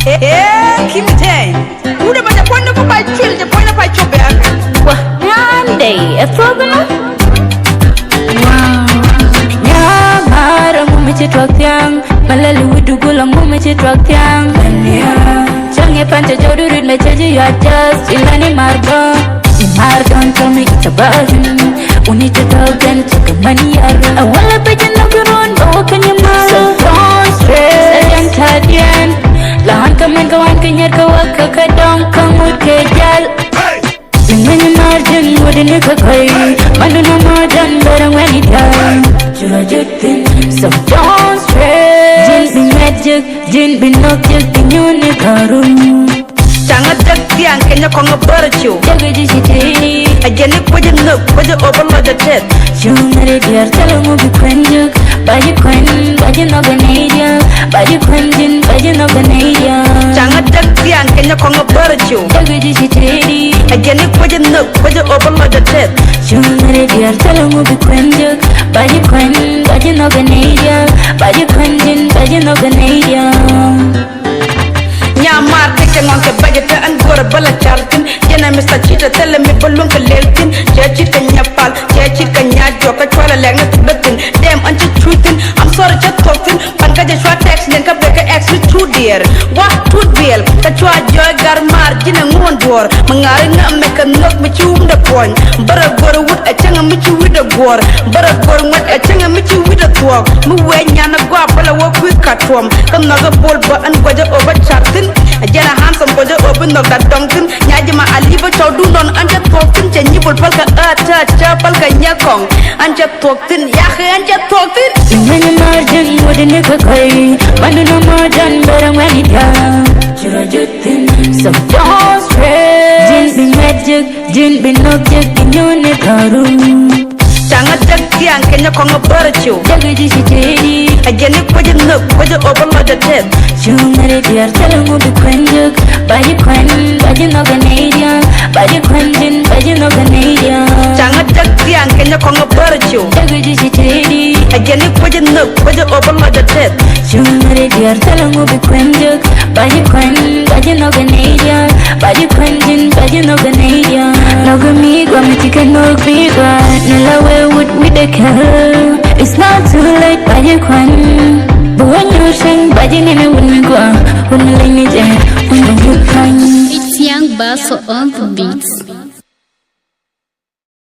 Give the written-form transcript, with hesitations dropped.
Kim Tang. Who the better point of my children, the point of my children? One day, a problem. Nyamara mumeche twakyang, malali widugula mumeche twakyang. Change pancha jodurid na chaji you are just ilani margo. Don't tell me it's a burden. We need to talk and check a money. I wanna be in the room, but what can you marry? So don't stress, I am tired. Lahan kamen kawan kanyar kawak kakadong kamut kejal. Singin margin wouldn't you kakay. Manu na marjan barang when it down. Jurajutin, so don't stress. Jin bin magic, jin bin object, pinyuni karun. Changa Jakian, Kenya Kongo Barachu. Jagaji City. Again, it would you look, would you overload the jet? You married your telemovie be quenjuk. By you quen, by you no Canadian. By you quenjin, by you no Canadian. Changa Jakian, Kenya Kongo Barachu. Jagaji City. Again, it would you look, would you overload the jet? You married your telemovie be quenjuk. By you quen, by you no Canadian. By you quenjin, by you no Canadian. Nyamar take on the budget and go a bala chartin. Jena Mr. Chita tell me balloon ka lelkin. Chachi kanyapal, chachi kanyajo, kachola lagna tubatin. Damn anti truthin. I'm sorry chat talking. Panka jashwa text then ka break X with true dear. What tooth bill? Kachwa joy garmar jina ngon door. Mangari na make a knock me chum the point. Bara goro wood a changa me chu with a gore. Bara goro wood a changa me chu with a twog. Muwe nyana gwa bala walk with katwam. Come naga ball but and gwaja over chartin. Jena handsome bojo open up that dunkin. Nyajima aliba chow do non anja talkin. Chenjibul palka cha palka nyakong. Anja talkin, yahe anja talkin. Singin margin wouldn't you kakay. Manu na marjan barang when it down. Jurajutin, so don't stress. Jin bin magic, jin bin object, pinyuni karun. Changa Jakian, Kenya Kongo Barachu. Jagaji City. Again, it would you look, would you overload the jet? You married your telemovie be quenjuk. By you quen, by you no Canadian. By you quenjin, by you no Canadian. Changa Jakian, Kenya Kongo Barachu. Jagaji City. Again, it would you look, would you overload the jet? You married your telemovie be quenjuk. By you quen, by you no Canadian. By you quenjin, by you no Canadian. Nogami, guamitika no gbiga. Nila we would with the girl. It's not too late, by you quen.